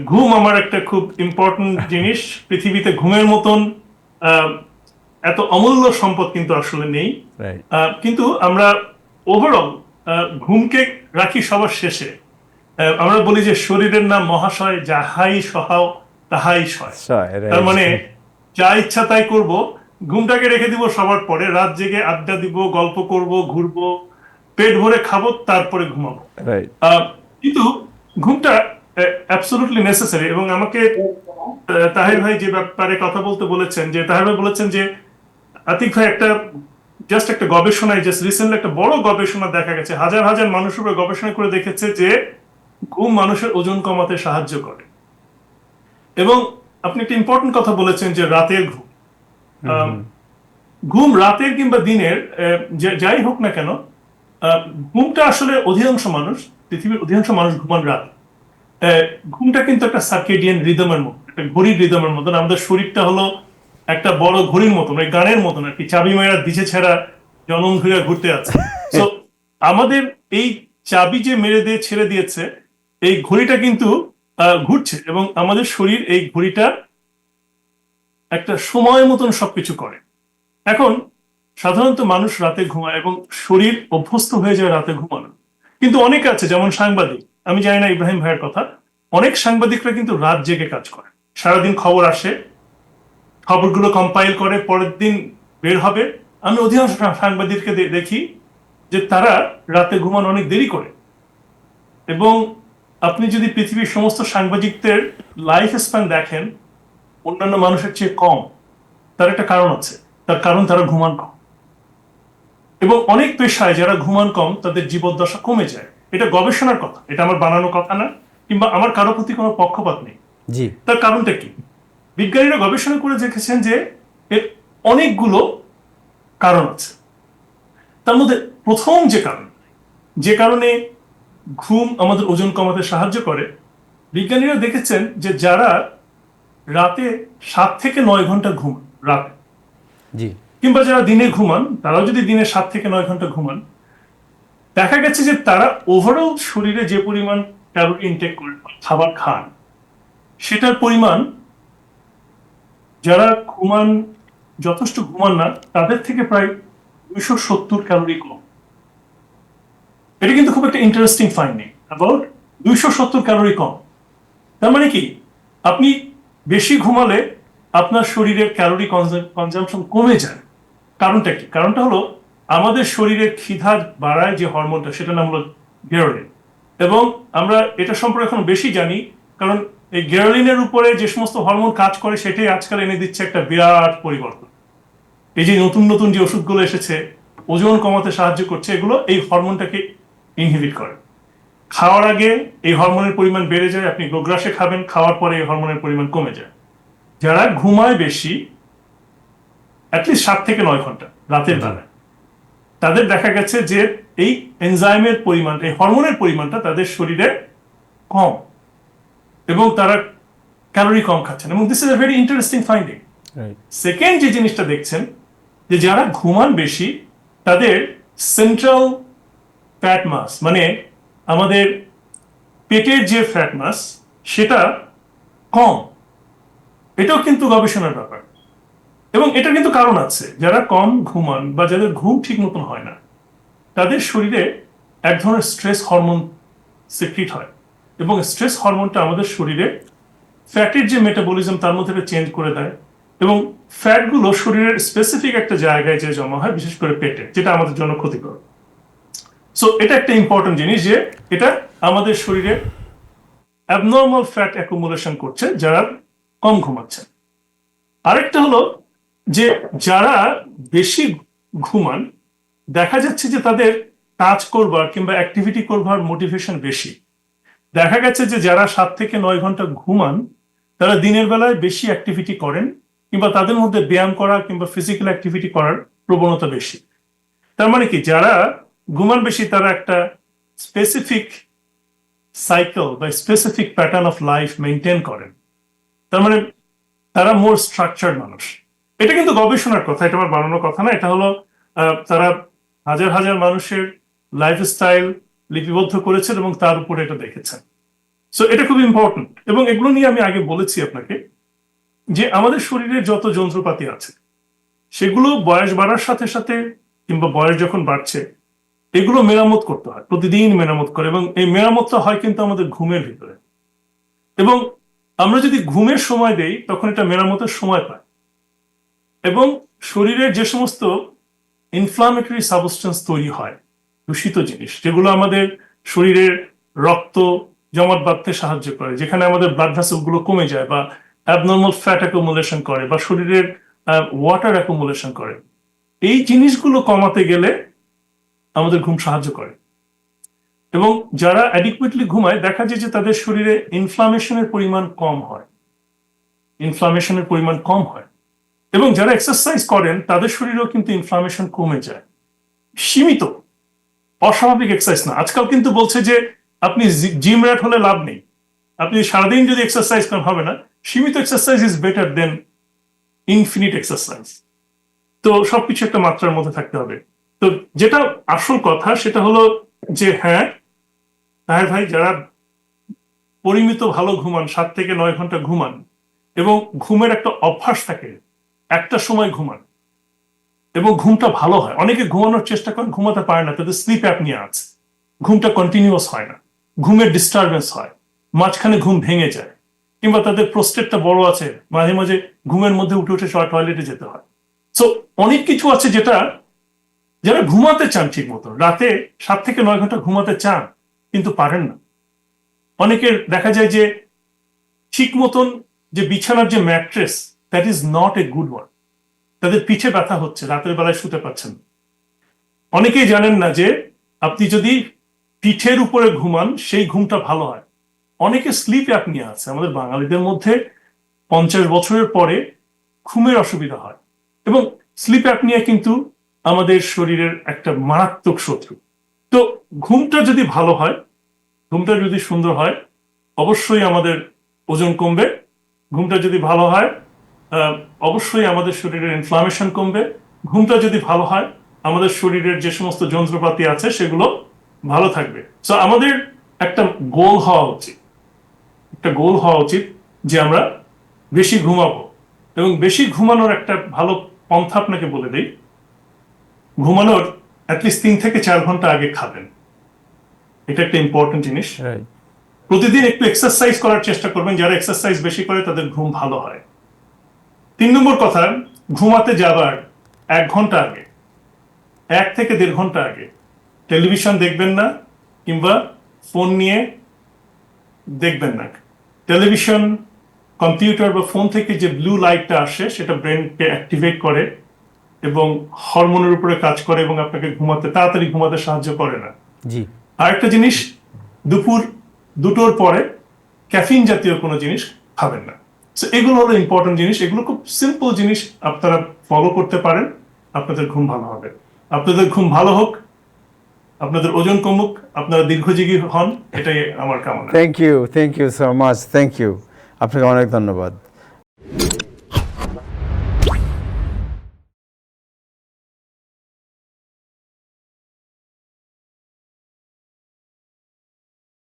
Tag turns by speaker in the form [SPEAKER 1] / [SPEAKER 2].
[SPEAKER 1] ঘুম আমার একটা খুব ইম্পর্টেন্ট জিনিস। পৃথিবীতে ঘুমের মতন আহ, এত অমূল্য সম্পদ কিন্তু আসলে নেই।
[SPEAKER 2] রাইট।
[SPEAKER 1] কিন্তু আমরা ওভারঅল ঘুমকে রাখি সবার শেষে। আমরা বলি যে শরীরের নাম মহাশয়, যাহাই সহাও তাহাই সয়। তার
[SPEAKER 2] রাইট।
[SPEAKER 1] মানে যা ইচ্ছা তাই করব, ঘুমটাকে রেখে দিব সবার পরে। রাত জেগে আড্ডা দিব, গল্প করব, ঘুরবো, পেট ভরে খাবো, তারপরে ঘুমাবো।
[SPEAKER 2] রাইট।
[SPEAKER 1] আহ, কিন্তু ঘুমটা অ্যাবসলিউটলি নেসেসারি। এবং আমাকে তাহির ভাই যে ব্যাপারে কথা বলতে বলেছেন, যে তাহির ভাই বলেছেন যে আতিক ভাই একটা জাস্ট একটা গবেষণায়, জাস্ট রিসেন্টলি একটা বড় গবেষণা দেখা গেছে, হাজার হাজার মানুষের উপর গবেষণা করে দেখেছে যে ঘুম মানুষের ওজন কমাতে সাহায্য করে। এবং আপনি একটা ইম্পর্টেন্ট কথা বলেছেন যে রাতের ঘুম। আম, ঘুম রাতের কিংবা দিনের যাই হোক না কেন, আহ, ঘুমটা আসলে অধিকাংশ মানুষ, পৃথিবীর অধিকাংশ মানুষ ঘুমান রাত। আহ, ঘুমটা কিন্তু একটা সার্কেডিয়ান রিদমের মতো, একটা ঘড়ির রিদমের মতন। আমাদের শরীরটা হলো একটা বড় ঘড়ির মতন, ওই গানের মতন আর কি, চাবি মায়েরা দিছে ছেড়া জনম ধুইয়া ঘুরতে আছে। তো আমাদের এই চাবি যে মেরে দিয়ে ছেড়ে দিয়েছে, এই ঘড়িটা কিন্তু ঘুরছে, এবং আমাদের শরীর এই ঘড়িটা একটা সময় মতন সবকিছু করে। এখন সাধারণত মানুষ রাতে ঘুমায় এবং শরীর অভ্যস্ত হয়ে যায় রাতে ঘুমানো। কিন্তু অনেকে আছে, যেমন সাংবাদিক, আমি জানি না ইব্রাহিম ভাইয়ের কথা, অনেক সাংবাদিকরা কিন্তু রাত জেগে কাজ করে। সারাদিন খবর আসে, খবরগুলো কম্পাইল করে, পরের দিন বের হবে। আমি অধিকাংশ সাংবাদিককে দেখি যে তারা রাতে ঘুমানো অনেক দেরি করে। এবং আপনি যদি পৃথিবীর সমস্ত সাংবাদিকদের লাইফ স্প্যান দেখেন, অন্যান্য মানুষের চেয়ে কম। তার একটা কারণ আছে, তার কারণ তারা ঘুমান কম। এবং অনেক পেশায় যারা ঘুমান কম, তাদের জীবদ্দশা কমে যায়। এটা গবেষণার কথা, এটা আমার বানানো কথা না, কিংবা আমার কারো প্রতি কোনো পক্ষপাত নেই।
[SPEAKER 2] জি।
[SPEAKER 1] তার কারণটা কি? বিজ্ঞানীরা গবেষণা করে দেখেছেন যে এর অনেকগুলো কারণ আছে। তার মধ্যে প্রথম যে কারণে ঘুম আমাদের ওজন কমাতে সাহায্য করে, বিজ্ঞানীরা দেখেছেন যে যারা রাতে 7 থেকে 9 ঘন্টা ঘুমান রাতে,
[SPEAKER 2] জি।
[SPEAKER 1] কিংবা যারা দিনে ঘুমান, তারাও যদি দিনে 7 থেকে 9 ঘন্টা ঘুমান, দেখা গেছে যে তারা ওভারঅল শরীরে যে পরিমাণ ক্যালোরি ইনটেক করে, খাবার খান, সেটার পরিমাণ যারা ঘুমান, যথেষ্ট ঘুমান না, তাদের থেকে প্রায় 270 ক্যালোরি কম। এটা কিন্তু খুব একটা ইন্টারেস্টিং ফাইন্ডিং, অ্যাবাউট 270 ক্যালোরি কম। তার মানে কি, আপনি বেশি ঘুমালে আপনার শরীরের ক্যালোরি কনজাম্পশন কমে যায়। কারণটা কি? কারণটা হলো আমাদের শরীরের ক্ষিধা বাড়ায় যে হরমোনটা, সেটার নাম হলো গেরোলিন। এবং আমরা এটা সম্পর্কে এখন বেশি জানি, কারণ এই গেরোলিনের উপরে যে সমস্ত হরমোন কাজ করে, সেটাই আজকাল এনে দিচ্ছে একটা বিরাট পরিবর্তন। এই যে নতুন নতুন যে ওষুধগুলো এসেছে, ওজন কমাতে সাহায্য করছে, এগুলো এই হরমোনটাকে ইনহিবিট করে। খাওয়ার আগে এই হরমোনের পরিমাণ বেড়ে যায়, আপনি গোগ্রাসে খাবেন, খাওয়ার পরে এই হরমোনের পরিমাণ কমে যায়। যারা ঘুমায় বেশি, অ্যাটলিস্ট 7 থেকে 9 ঘন্টা রাতের
[SPEAKER 2] জি।
[SPEAKER 1] বেলায়, তাদের দেখা গেছে যে এই এনজাইমের পরিমাণ, এই হরমোনের পরিমাণটা তাদের শরীরে কম, এবং তারা ক্যালোরি কম খাচ্ছেন। এবং this is a very interesting finding.
[SPEAKER 2] Right.
[SPEAKER 1] Second যে জিনিসটা দেখছেন, যে যারা ঘুমান বেশি, তাদের সেন্ট্রাল ফ্যাট মাস, মানে আমাদের পেটের যে ফ্যাট মাস, সেটা কম। এটাও কিন্তু গবেষণার ব্যাপার। এবং এটা কিন্তু কারণ আছে, যারা কম ঘুমান বা যাদের ঘুম ঠিক মতন হয় না, তাদের শরীরে এক ধরনের স্ট্রেস হরমোন সিক্রিট হয়। এবং স্ট্রেস হরমোনটা আমাদের শরীরে ফ্যাটের যে মেটাবলিজম, তার মধ্যে চেঞ্জ করে দেয়। এবং ফ্যাটগুলো শরীরের স্পেসিফিক একটা জায়গায় যে জমা হয়, বিশেষ করে পেটে, যেটা আমাদের জন্য ক্ষতিকর। সো এটা একটা ইম্পর্টেন্ট জিনিস, যে এটা আমাদের শরীরে অ্যাবনর্মাল ফ্যাট অ্যাকুমুলেশন করছে যারা কম ঘুমাচ্ছে। আরেকটা হলো যে যারা বেশি ঘুমান, দেখা যাচ্ছে যে তাদের কাজ করবার কিংবা অ্যাক্টিভিটি করবার মোটিভেশন বেশি। দেখা গেছে যে যারা 7 থেকে 9 ঘন্টা ঘুমান, তারা দিনের বেলায় বেশি অ্যাক্টিভিটি করেন, কিংবা তাদের মধ্যে ব্যায়াম করা কিংবা ফিজিক্যাল অ্যাক্টিভিটি করার প্রবণতা বেশি। তার মানে কি, যারা ঘুমান বেশি, তারা একটা স্পেসিফিক সাইকেল বা specific pattern of life maintain করেন। তার মানে তারা মোর স্ট্রাকচার্ড মানুষ। এটা কিন্তু গবেষণার কথা, এটা আমার বানানোর কথা না। এটা হলো তারা হাজার হাজার মানুষের লাইফস্টাইল লিপিবদ্ধ করেছেন এবং তার উপরে এটা দেখেছেন। সো এটা খুব ইম্পর্টেন্ট, এবং এগুলো নিয়ে আমি আগে বলেছি আপনাকে যে আমাদের শরীরে যত যন্ত্রপাতি আছে সেগুলো বয়স বাড়ার সাথে সাথে কিংবা বয়স যখন বাড়ছে এগুলো মেরামত করতে হয়, প্রতিদিন মেরামত করে, এবং এই মেরামতটা হয় কিন্তু আমাদের ঘুমের ভিতরে। এবং আমরা যদি ঘুমের সময় দেই তখন এটা মেরামতের সময় পায়, এবং শরীরের যে সমস্ত ইনফ্লামেটরি সাবস্টেন্স তৈরি হয়, দূষিত জিনিস যেগুলো আমাদের শরীরের রক্ত জমাট বাঁধতে সাহায্য করে, যেখানে আমাদের ব্লাড ভেসেল গুলো কমে যায়, বা অ্যাবনর্মাল ফ্যাট অ্যাকুমুলেশন করে, বা শরীরের ওয়াটার অ্যাকুমুলেশন করে, এই জিনিসগুলো কমাতে গেলে আমাদের ঘুম সাহায্য করে। এবং যারা অ্যাডিকুয়েটলি ঘুমায় দেখা যায় যে তাদের শরীরে ইনফ্লামেশনের পরিমাণ কম হয়, ইনফ্লামেশনের পরিমাণ কম হয়। এবং যারা এক্সারসাইজ করেন তাদের শরীরেও কিন্তু ইনফ্লামেশন কমে যায়, সীমিত, অস্বাভাবিক এক্সারসাইজ না। আজকাল কিন্তু বলছে যে আপনি জিম র্যাট হলে লাভ নেই, আপনি সারাদিন যদি এক্সারসাইজ করেন হবে না, সীমিত exercise is better than infinite exercise. তো সবকিছু একটা মাত্রার মধ্যে থাকতে হবে। তো যেটা আসল কথা সেটা হলো যে হ্যাঁ তাহের ভাই, যারা পরিমিত ভালো ঘুমান, 7 থেকে 9 ঘন্টা ঘুমান, এবং ঘুমের একটা অভ্যাস থাকে, একটা সময় ঘুমান এবং ঘুমটা ভালো হয়। অনেকে ঘুমানোর চেষ্টা করেন, ঘুমাতে পারে না, তাদের স্লিপ অ্যাপনিয়া আছে, ঘুমটা কন্টিনিউয়াস হয় না, ঘুমের ডিস্টারবেন্স হয়, মাঝখানে ঘুম ভেঙে যায়, কিংবা তাদের প্রোস্টেটটা বড় আছে, মাঝে মাঝে ঘুমের মধ্যে উঠে উঠে টয়লেটে যেতে হয়। সো অনেক কিছু আছে যেটা, যারা ঘুমাতে চান ঠিক মতো, রাতে 7 থেকে 9 ঘন্টা ঘুমাতে চান কিন্তু পারেন না। অনেকের দেখা যায় যে ঠিক মতন যে বিছানার যে mattress, that is not a good one, তাদের পিঠে ব্যথা হচ্ছে, রাতের বেলায় শুতে পারছেন। অনেকেই জানেন না যে আপনি যদি পিঠের উপরে ঘুমান সেই ঘুমটা ভালো হয়। অনেকে স্লিপ অ্যাপনিয়া আছে আমাদের বাঙালিদের মধ্যে, 50 বছরের পরে ঘুমের অসুবিধা হয়, এবং স্লিপ অ্যাপনিয়া কিন্তু আমাদের শরীরের একটা মারাত্মক শত্রু। তো ঘুমটা যদি ভালো হয়, ঘুমটা যদি সুন্দর হয়, অবশ্যই আমাদের ওজন কমবে। ঘুমটা যদি ভালো হয়, অবশ্যই আমাদের শরীরের ইনফ্লামেশন কমবে। ঘুমটা যদি ভালো হয়, আমাদের শরীরের যে সমস্ত যন্ত্রপাতি আছে সেগুলো ভালো থাকবে। সো আমাদের একটা গোল হওয়া উচিত, একটা গোল হওয়া উচিত যে আমরা বেশি ঘুমাবো। এবং বেশি ঘুমানোর একটা ভালো পন্থা আপনাকে বলে দেই, ঘুমানোর অ্যাটলিস্ট 3 থেকে 4 ঘন্টা আগে খাবেন। এটা একটা ইম্পর্টেন্ট জিনিস। প্রতিদিন একটু এক্সারসাইজ করার চেষ্টা করবেন, যারা এক্সারসাইজ বেশি করে তাদের ঘুম ভালো হয়। 3 নম্বর কথা, ঘুমাতে যাবার 1 ঘন্টা আগে, 1 থেকে 1.5 ঘন্টা আগে টেলিভিশন দেখবেন না, কিংবা ফোন নিয়ে দেখবেন না। টেলিভিশন, কম্পিউটার বা ফোন থেকে যে ব্লু লাইটটা আসে সেটা ব্রেনকে অ্যাক্টিভেট করে এবং হরমোনের উপরে কাজ করে, এবং আপনাকে তাড়াতাড়ি ঘুমাতে সাহায্য করে না।
[SPEAKER 2] জি।
[SPEAKER 1] আরেকটা জিনিস, দুপুর 2টোর পরে ক্যাফিন জাতীয় কোনো জিনিস খাবেন না। এগুলো হলো ইম্পর্টেন্ট জিনিস, এগুলো খুব সিম্পল জিনিস, আপনারা ফলো করতে পারেন, আপনাদের ঘুম ভালো হবে। আপনাদের ঘুম ভালো হোক, আপনাদের ওজন কমুক, আপনারা দীর্ঘজীবী হন, এটাই আমার কামনা।
[SPEAKER 2] Thank you so much, thank you, আপনাকে অনেক ধন্যবাদ।